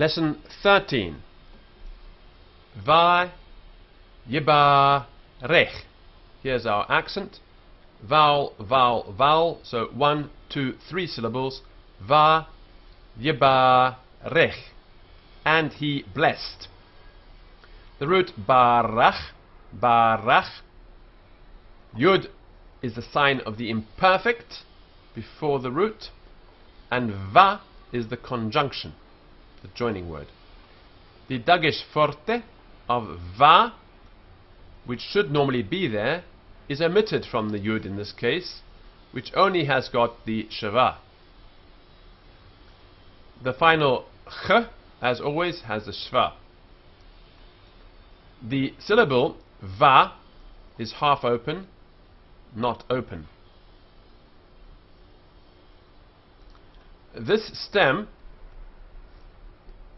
Lesson 13. Va yibarech. Here's our accent. Vowel, vowel, vowel. So 1, 2, 3 syllables. Va yibarech. And he blessed. The root barach, barach. Yud is the sign of the imperfect before the root, and va is the conjunction, the joining word. The dagesh forte of va, which should normally be there, is omitted from the yud in this case, which only has got the shava. The final ch, as always, has the shva. The syllable va is half open, not open. This stem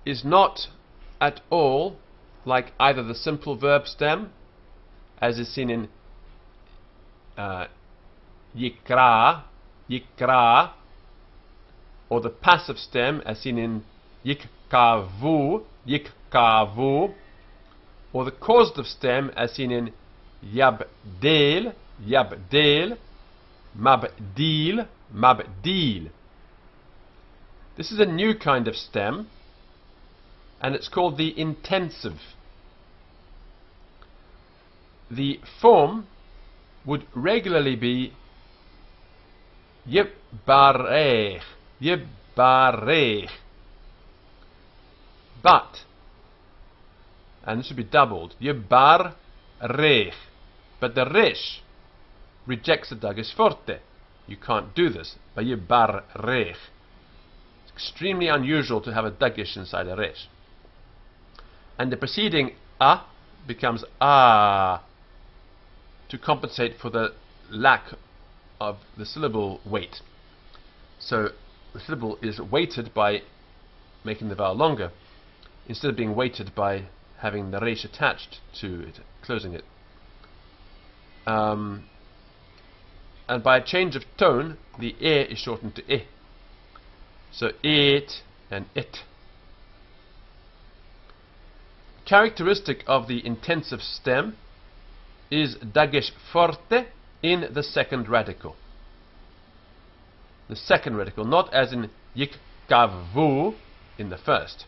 is not at all like either the simple verb stem, as is seen in yikra, yikra, or the passive stem, as seen in yikkavu, yikkavu, or the causative stem, as seen in yabdel, yabdel, mabdil, mabdil. This is a new kind of stem, and it's called the intensive. The form would regularly be yibarech, yibarech. But, and this should be doubled, yibarech. But the resh rejects the dagesh forte. You can't do this by yibarech. It's extremely unusual to have a dagesh inside a resh. And the preceding a becomes a to compensate for the lack of the syllable weight. So the syllable is weighted by making the vowel longer, instead of being weighted by having the resh attached to it, closing it. And by a change of tone, the e is shortened to I. So it and it. Characteristic of the intensive stem is dagesh forte in the second radical. The second radical, not as in yikkavu in the first.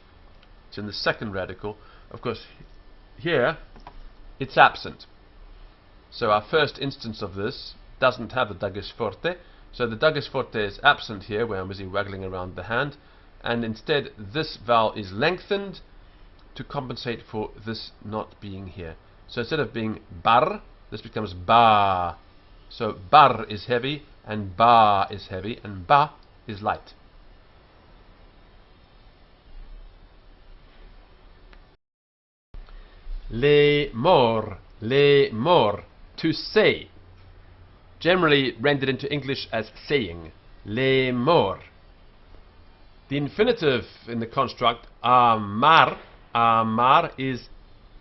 It's in the second radical. Of course, here it's absent. So our first instance of this doesn't have the dagesh forte. So the dagesh forte is absent here, where I'm busy waggling around the hand, and instead this vowel is lengthened to compensate for this not being here. So instead of being bar, this becomes ba. So bar is heavy, and ba is heavy, and ba is light. Lemor, lemor, to say. Generally rendered into English as saying. Lemor. The infinitive in the construct amar, amar is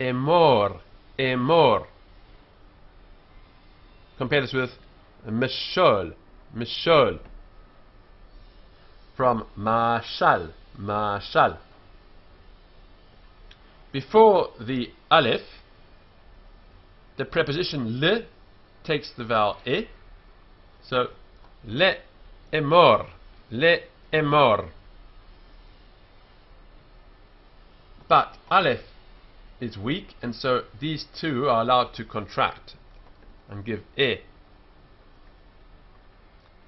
emor, emor. Compare this with mishol, mishol. From mashal, mashal. Before the aleph, the preposition le takes the vowel e. So le emor, le emor. But aleph is weak, and so these two are allowed to contract and give e.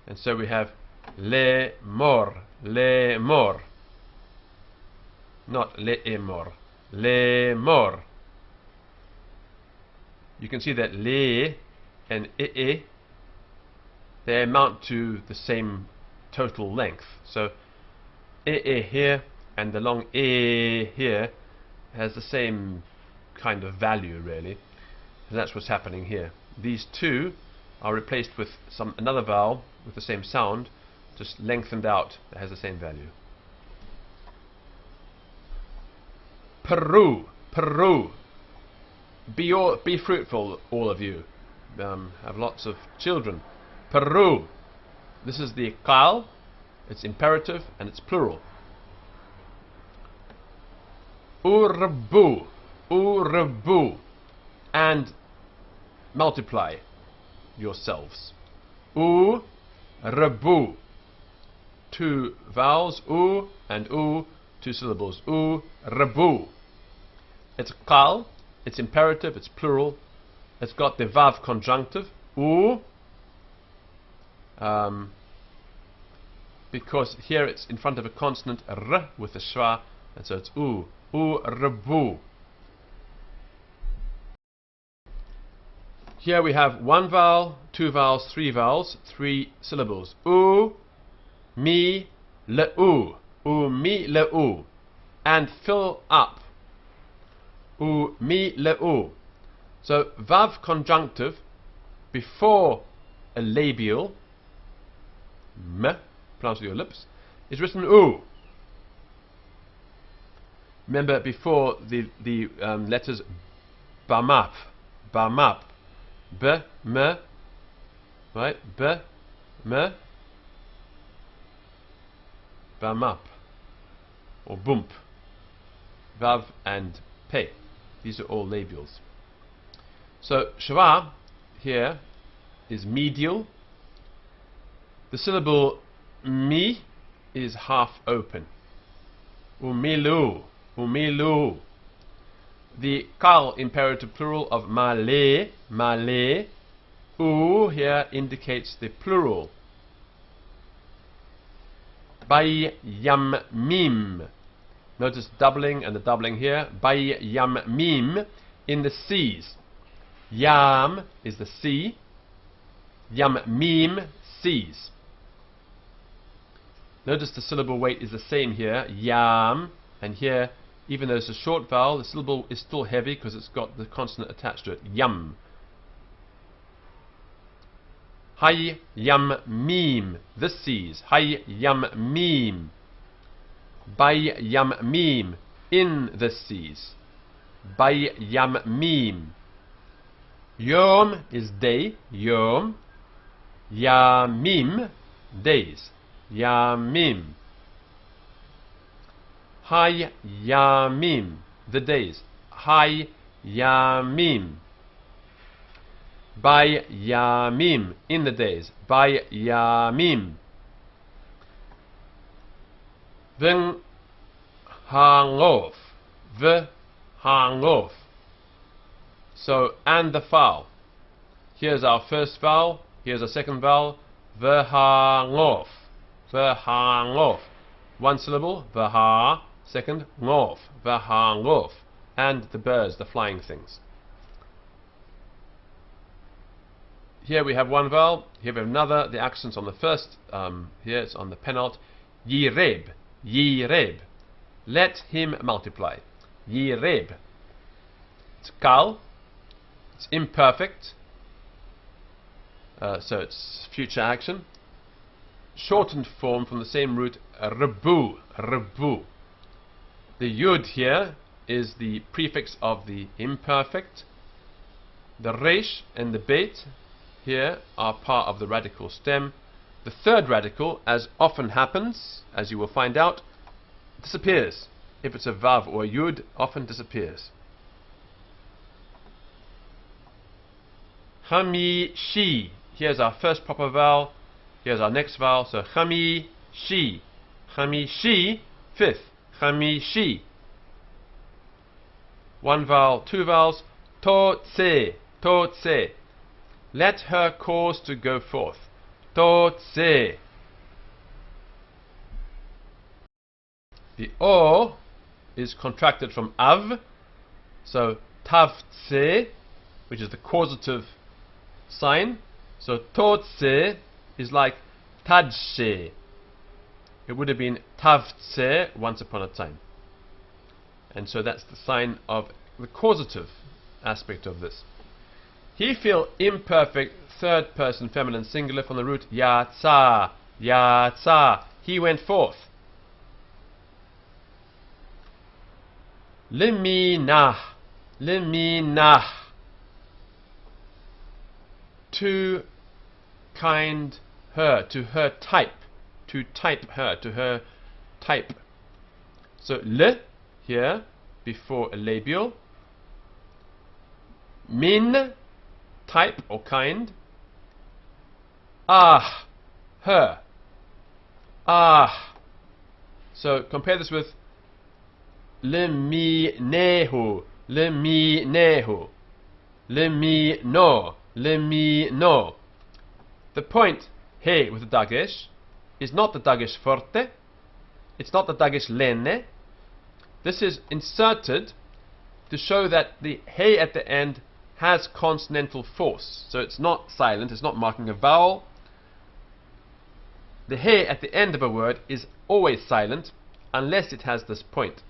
And so we have le mor, le mor. Not le emor, le mor. You can see that le and e they amount to the same total length. So e here and the long e here has the same kind of value, really. And that's what's happening here. These two are replaced with another vowel with the same sound, just lengthened out, that has the same value. Peru, Peru. Be fruitful, all of you. Have lots of children. Peru. This is the qal. It's imperative and it's plural. Urbu, urbu, and multiply yourselves. Urbu. Two vowels, u and u, two syllables. Urbu. It's qal, it's imperative, it's plural. It's got the vav conjunctive, u, because here it's in front of a consonant r with a shwa, and so it's u, urbu. Here we have one vowel, two vowels, three syllables. Mi, le'u, mi, le'u, and fill up. Mi, le'u. So vav conjunctive before a labial, m, pronounced with your lips, is written u. Remember before the letters bamap, b, m, right, b, m, bamap, or bump, vav and pe. These are all labials. So shva here is medial. The syllable mi is half open. Umilu, umilu. The qal imperative plural of male, male. U here indicates the plural. Bay yam mim. Notice doubling and the doubling here. Bay yam mim in the seas. Yam is the sea. Yam mim, seas. Notice the syllable weight is the same here. Yam, and here, even though it's a short vowel, the syllable is still heavy because it's got the consonant attached to it. Yam. Hay yam mim, the seas. Hay yam mim. Bay yam mim, in the seas. Bay yam mim. Yom is day, yom. Yamim, days. Yamim. Hay yamim, the days. Hay yamim. Bay yamim, in the days. Bay yamim. Then hangof, v hangof. So, and the vowel. Here's our first vowel, here's our second vowel, v'hangof, v'hangof. One syllable, v'ha, second, ngof, v'hangof. And the birds, the flying things. Here we have one vowel, here we have another, the accent's on the first, here it's on the penult, yireb, yireb. Let him multiply. Yireb. It's qal. It's imperfect, so it's future action. Shortened form from the same root, rebu, rebu. The yud here is the prefix of the imperfect. The resh and the beit here are part of the radical stem. The third radical, as often happens, as you will find out, disappears. If it's a vav or a yud, often disappears. Chamishi. Here's our first proper vowel. Here's our next vowel. So chamishi. Chamishi, fifth. Chamishi. One vowel, two vowels. Totse. Totse. Let her cause to go forth. Totse. The o is contracted from av. So tavtse, which is the causative sign. So totse is like tadshe. It would have been tavtse once upon a time. And so that's the sign of the causative aspect of this. He feel imperfect third person feminine singular from the root yatsa. Yatsa. He went forth. Liminah. Liminah. To kind her, to her type, to type her, to her type. So le here before a labial. Min, type or kind. Ah, her. Ah. So compare this with leminehu, leminehu, lemino, lemino. The point he with the dagesh is not the dagesh forte, it's not the dagesh lene. This is inserted to show that the he at the end has consonantal force. So it's not silent, it's not marking a vowel. The he at the end of a word is always silent unless it has this point.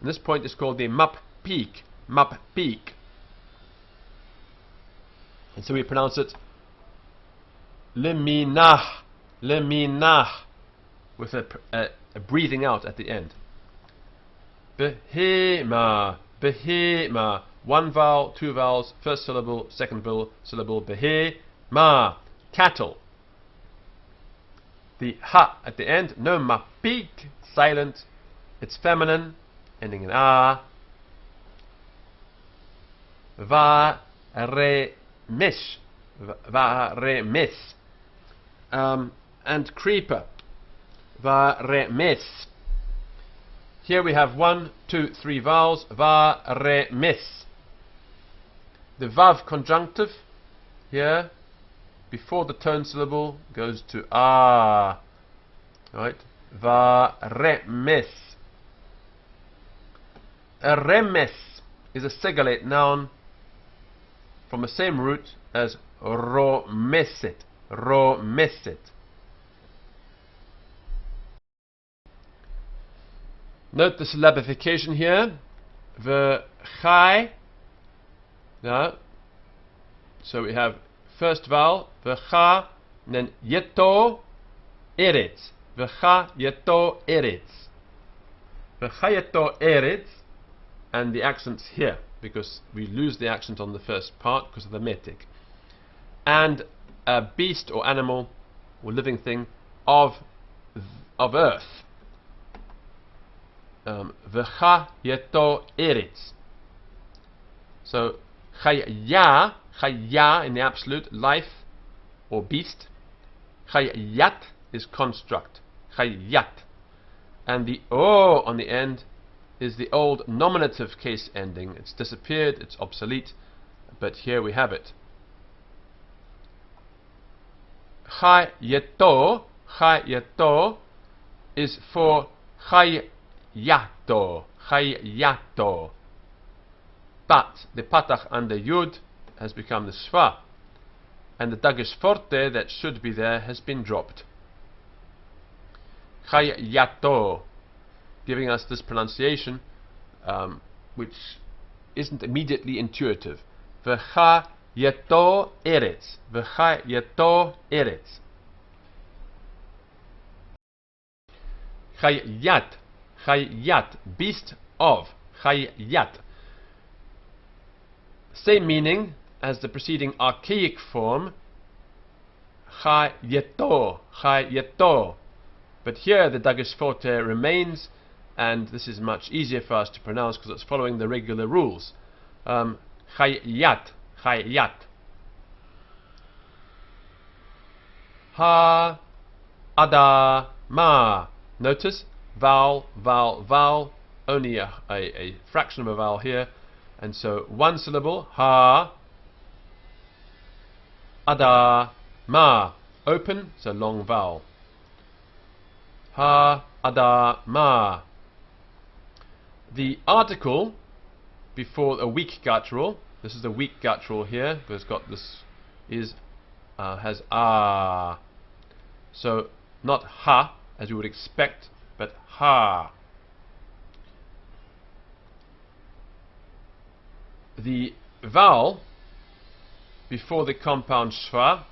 And this point is called the map peak, map peak. And so we pronounce it leminah, leminah, with a breathing out at the end. Behema, behema, one vowel, two vowels, first syllable, second syllable, behema, cattle. The ha at the end, no mapik, silent, it's feminine, ending in a. Va re mish, va re miss, and creeper, va re miss. Here we have 1, 2, 3 vowels, va re miss. The vav conjunctive here before the tone syllable goes to ah. Right? Va re miss. A remes is a segolate noun from the same root as romesit, romesit. Note the syllabification here. V'chai. Yeah. So we have first vowel, v'cha, and then yeto, eretz. V'cha, yeto, eretz. V'cha, yeto, eretz, and the accent's here, because we lose the accent on the first part because of the metic. And a beast or animal or living thing of earth. V'cha yeto eretz. So chaya, chaya in the absolute, life or beast. Chayat is construct. Chayat. And the o on the end is the old nominative case ending. It's disappeared, it's obsolete, but here we have it. Chayeto, chayeto is for chayato, chayato. But the patach and the yud has become the shva, and the dagesh forte that should be there has been dropped. Chayato, giving us this pronunciation, which isn't immediately intuitive. V'cha yeto eretz, v'cha yeto eretz. Chayat, chayat, beast of, chayat. Same meaning as the preceding archaic form, chayeto, chayeto. But here the dagesh forte remains, and this is much easier for us to pronounce because it's following the regular rules. Chayat, chayat. Ha, ada, ma. Notice vowel, vowel, vowel. Only a fraction of a vowel here, and so one syllable. Ha, ada, ma. Open, so long vowel. Ha, ada, ma. The article before a weak guttural, this is the weak guttural here, but it's got this, has ah. So not ha, as you would expect, but ha. The vowel before the compound shva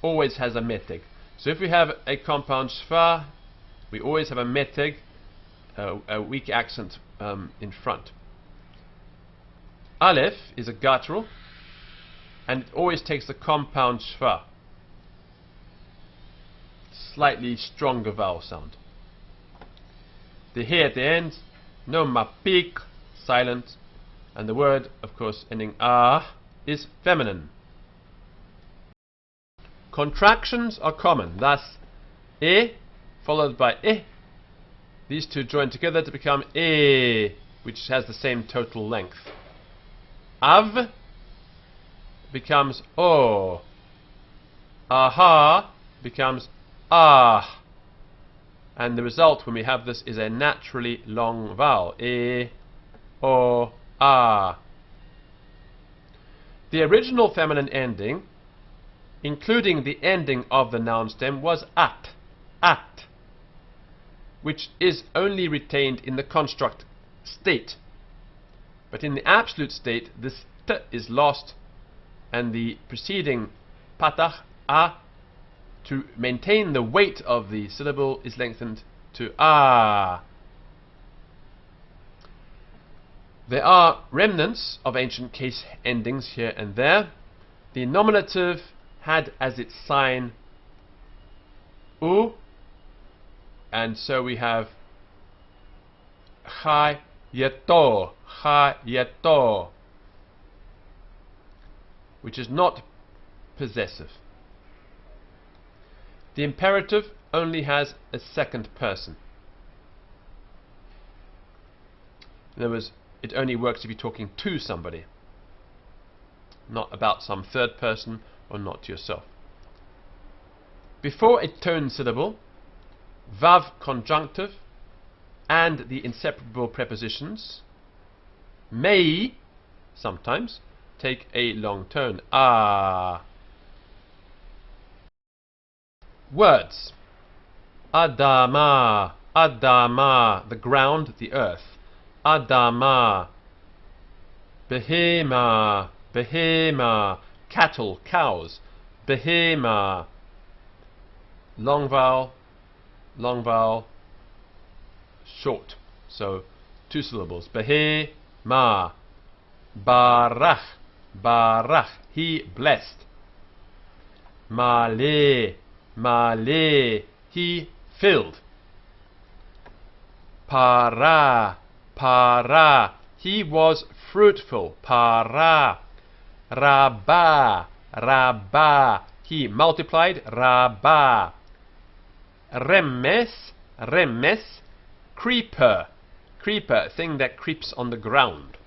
always has a metig. So if we have a compound shva, we always have a metig, a weak accent in front. Aleph is a guttural, and it always takes the compound shva. Slightly stronger vowel sound. The he at the end, no mapik, silent, and the word, of course, ending ah, is feminine. Contractions are common, thus e followed by I. These two join together to become e, which has the same total length. Av becomes o. Aha becomes ah. And the result when we have this is a naturally long vowel. E, o, ah. The original feminine ending, including the ending of the noun stem, was at, which is only retained in the construct state. But in the absolute state, this t is lost, and the preceding patach, a, to maintain the weight of the syllable, is lengthened to ah. There are remnants of ancient case endings here and there. The nominative had as its sign u, and so we have chayeto, which is not possessive. The imperative only has a second person. In other words, it only works if you're talking to somebody, not about some third person or not to yourself. Before a tone syllable, vav conjunctive and the inseparable prepositions may sometimes take a long tone. Ah. Words. Adama, Adama, the ground, the earth. Adama. Behema, Behema, cattle, cows. Behema. Long vowel, short. So 2 syllables. Behema. Barach, Barach, he blessed. Male, Male, he filled. Para, Para, he was fruitful. Para. Rabba, Rabba, he multiplied. Rabba. Remes, Remes, creeper, creeper, thing that creeps on the ground.